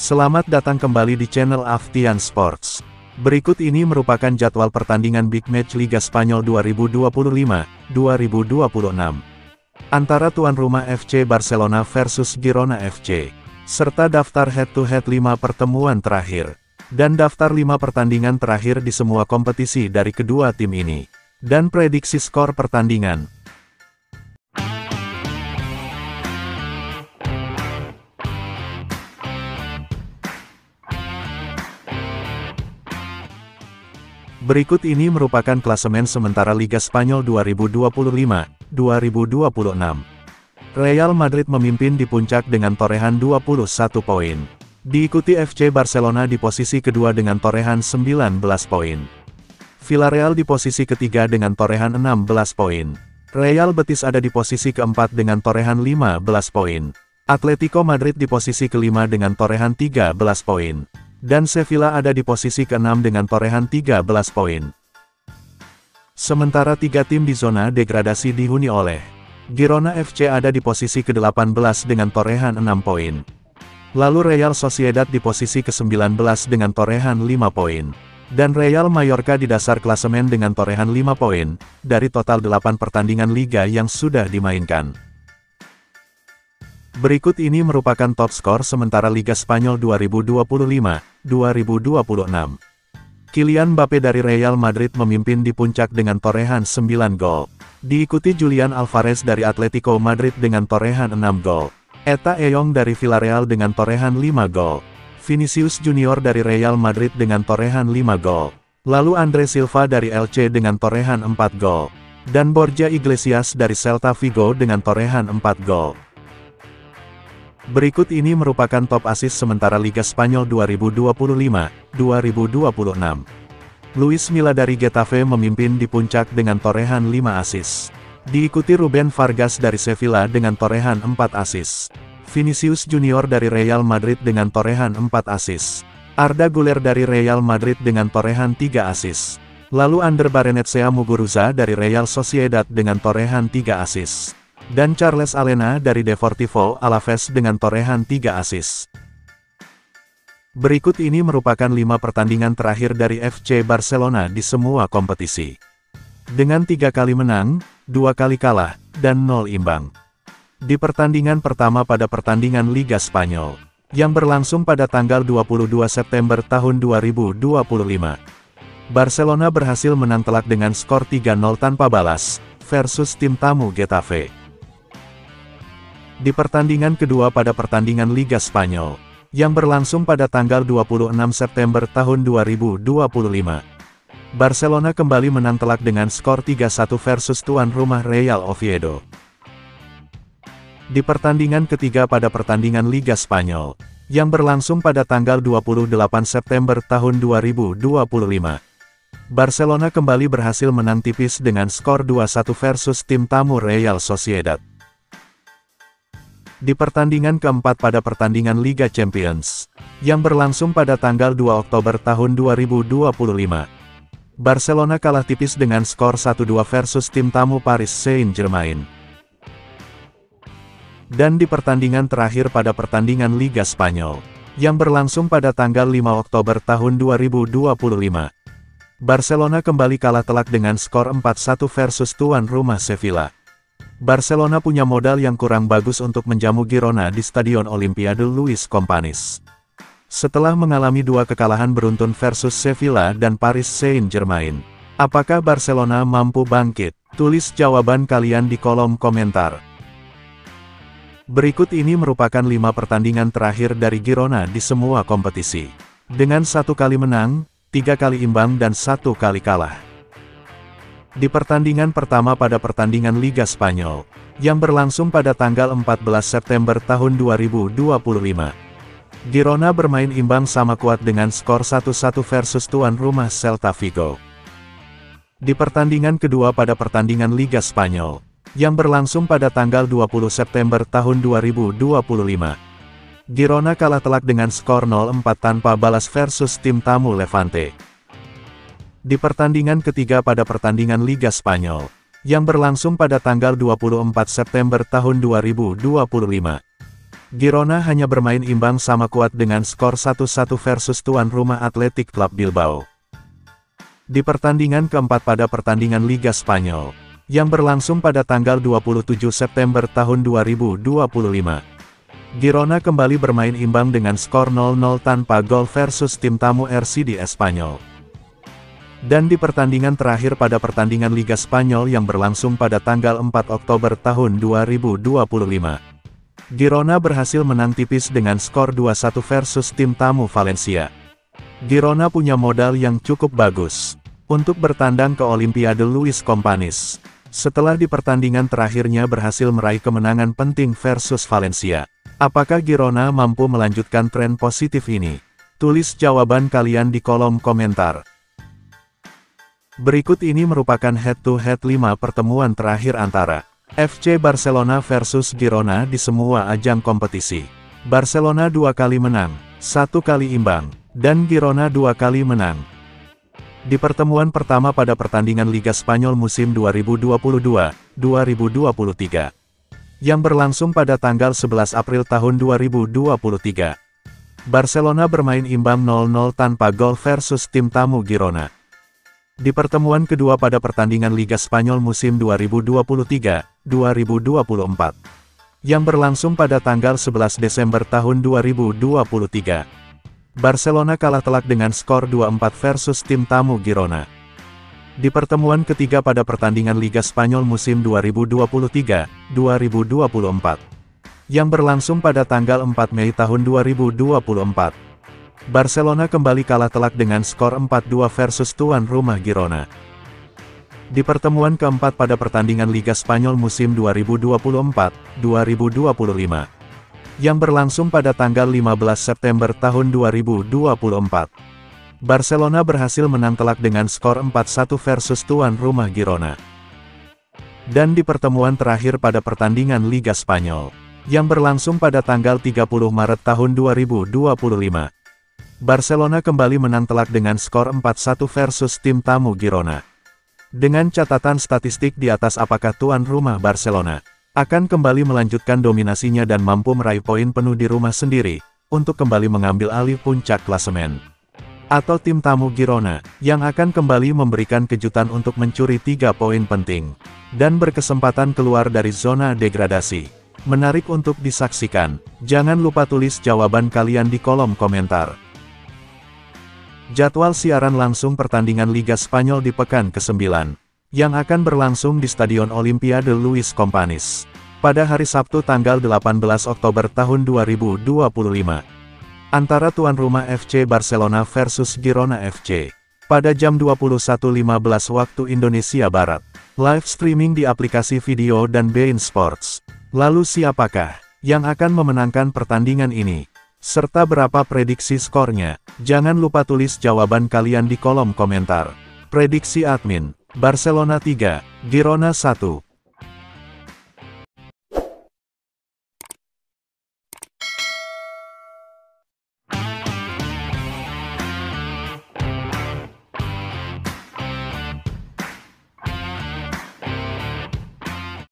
Selamat datang kembali di channel Aftian Sports. Berikut ini merupakan jadwal pertandingan Big Match Liga Spanyol 2025-2026. Antara tuan rumah FC Barcelona versus Girona FC. Serta daftar head-to-head 5 pertemuan terakhir. Dan daftar 5 pertandingan terakhir di semua kompetisi dari kedua tim ini. Dan prediksi skor pertandingan. Berikut ini merupakan klasemen sementara Liga Spanyol 2025-2026. Real Madrid memimpin di puncak dengan torehan 21 poin. Diikuti FC Barcelona di posisi kedua dengan torehan 19 poin. Villarreal di posisi ketiga dengan torehan 16 poin. Real Betis ada di posisi keempat dengan torehan 15 poin. Atletico Madrid di posisi kelima dengan torehan 13 poin. Dan Sevilla ada di posisi ke-6 dengan torehan 13 poin. Sementara 3 tim di zona degradasi dihuni oleh Girona FC ada di posisi ke-18 dengan torehan 6 poin. Lalu Real Sociedad di posisi ke-19 dengan torehan 5 poin. Dan Real Mallorca di dasar klasemen dengan torehan 5 poin, dari total 8 pertandingan Liga yang sudah dimainkan. Berikut ini merupakan top skor sementara Liga Spanyol 2025-2026. Kylian Mbappe dari Real Madrid memimpin di puncak dengan torehan 9 gol. Diikuti Julian Alvarez dari Atletico Madrid dengan torehan 6 gol. Eta Eyong dari Villarreal dengan torehan 5 gol. Vinicius Junior dari Real Madrid dengan torehan 5 gol. Lalu Andre Silva dari Elche dengan torehan 4 gol. Dan Borja Iglesias dari Celta Vigo dengan torehan 4 gol. Berikut ini merupakan top assist sementara Liga Spanyol 2025-2026. Luis Milla dari Getafe memimpin di puncak dengan torehan 5 assist. Diikuti Ruben Vargas dari Sevilla dengan torehan 4 assist. Vinicius Junior dari Real Madrid dengan torehan 4 assist. Arda Güler dari Real Madrid dengan torehan 3 assist. Lalu Ander Barrenetxea Muguruza dari Real Sociedad dengan torehan 3 assist. Dan Charles Alena dari Deportivo Alavés dengan torehan 3 assist. Berikut ini merupakan 5 pertandingan terakhir dari FC Barcelona di semua kompetisi. Dengan 3 kali menang, 2 kali kalah, dan 0 imbang. Di pertandingan pertama pada pertandingan Liga Spanyol, yang berlangsung pada tanggal 22 September tahun 2025. Barcelona berhasil menang telak dengan skor 3-0 tanpa balas, versus tim tamu Getafe. Di pertandingan kedua pada pertandingan Liga Spanyol, yang berlangsung pada tanggal 26 September tahun 2025. Barcelona kembali menang telak dengan skor 3-1 versus tuan rumah Real Oviedo. Di pertandingan ketiga pada pertandingan Liga Spanyol, yang berlangsung pada tanggal 28 September tahun 2025. Barcelona kembali berhasil menang tipis dengan skor 2-1 versus tim tamu Real Sociedad. Di pertandingan keempat pada pertandingan Liga Champions, yang berlangsung pada tanggal 2 Oktober tahun 2025. Barcelona kalah tipis dengan skor 1-2 versus tim tamu Paris Saint-Germain. Dan di pertandingan terakhir pada pertandingan Liga Spanyol, yang berlangsung pada tanggal 5 Oktober tahun 2025. Barcelona kembali kalah telak dengan skor 4-1 versus tuan rumah Sevilla. Barcelona punya modal yang kurang bagus untuk menjamu Girona di Stadion Olimpiade Luis Companys. Setelah mengalami 2 kekalahan beruntun versus Sevilla dan Paris Saint-Germain. Apakah Barcelona mampu bangkit? Tulis jawaban kalian di kolom komentar. Berikut ini merupakan 5 pertandingan terakhir dari Girona di semua kompetisi. Dengan 1 kali menang, 3 kali imbang dan 1 kali kalah. Di pertandingan pertama pada pertandingan Liga Spanyol, yang berlangsung pada tanggal 14 September tahun 2025. Girona bermain imbang sama kuat dengan skor 1-1 versus tuan rumah Celta Vigo. Di pertandingan kedua pada pertandingan Liga Spanyol, yang berlangsung pada tanggal 20 September tahun 2025. Girona kalah telak dengan skor 0-4 tanpa balas versus tim tamu Levante. Di pertandingan ketiga pada pertandingan Liga Spanyol, yang berlangsung pada tanggal 24 September tahun 2025. Girona hanya bermain imbang sama kuat dengan skor 1-1 versus tuan rumah Athletic Club Bilbao. Di pertandingan keempat pada pertandingan Liga Spanyol, yang berlangsung pada tanggal 27 September tahun 2025, Girona kembali bermain imbang dengan skor 0-0 tanpa gol versus tim tamu RCD Espanyol. Dan di pertandingan terakhir pada pertandingan Liga Spanyol yang berlangsung pada tanggal 4 Oktober tahun 2025, Girona berhasil menang tipis dengan skor 2-1 versus tim tamu Valencia. Girona punya modal yang cukup bagus untuk bertandang ke Olimpiade Luis Companys, setelah di pertandingan terakhirnya berhasil meraih kemenangan penting versus Valencia. Apakah Girona mampu melanjutkan tren positif ini? Tulis jawaban kalian di kolom komentar. Berikut ini merupakan head-to-head 5 pertemuan terakhir antara FC Barcelona versus Girona di semua ajang kompetisi. Barcelona 2 kali menang, 1 kali imbang, dan Girona 2 kali menang. Di pertemuan pertama pada pertandingan Liga Spanyol musim 2022-2023, yang berlangsung pada tanggal 11 April tahun 2023, Barcelona bermain imbang 0-0 tanpa gol versus tim tamu Girona. Di pertemuan kedua pada pertandingan Liga Spanyol musim 2023-2024, yang berlangsung pada tanggal 11 Desember tahun 2023, Barcelona kalah telak dengan skor 2-4 versus tim tamu Girona. Di pertemuan ketiga pada pertandingan Liga Spanyol musim 2023-2024, yang berlangsung pada tanggal 4 Mei tahun 2024, Barcelona kembali kalah telak dengan skor 4-2 versus tuan rumah Girona. Di pertemuan keempat pada pertandingan Liga Spanyol musim 2024-2025, yang berlangsung pada tanggal 15 September tahun 2024, Barcelona berhasil menang telak dengan skor 4-1 versus tuan rumah Girona. Dan di pertemuan terakhir pada pertandingan Liga Spanyol, yang berlangsung pada tanggal 30 Maret tahun 2025, Barcelona kembali menang telak dengan skor 4-1 versus tim tamu Girona. Dengan catatan statistik di atas, apakah tuan rumah Barcelona akan kembali melanjutkan dominasinya dan mampu meraih poin penuh di rumah sendiri, untuk kembali mengambil alih puncak klasemen? Atau tim tamu Girona, yang akan kembali memberikan kejutan untuk mencuri 3 poin penting, dan berkesempatan keluar dari zona degradasi? Menarik untuk disaksikan. Jangan lupa tulis jawaban kalian di kolom komentar. Jadwal siaran langsung pertandingan Liga Spanyol di pekan ke-9, yang akan berlangsung di Stadion Olimpiade Luis Companys, pada hari Sabtu tanggal 18 Oktober tahun 2025, antara tuan rumah FC Barcelona versus Girona FC, pada jam 21.15 waktu Indonesia Barat, live streaming di aplikasi video dan beIN Sports. Lalu siapakah yang akan memenangkan pertandingan ini? Serta berapa prediksi skornya? Jangan lupa tulis jawaban kalian di kolom komentar. Prediksi admin, Barcelona 3, Girona 1.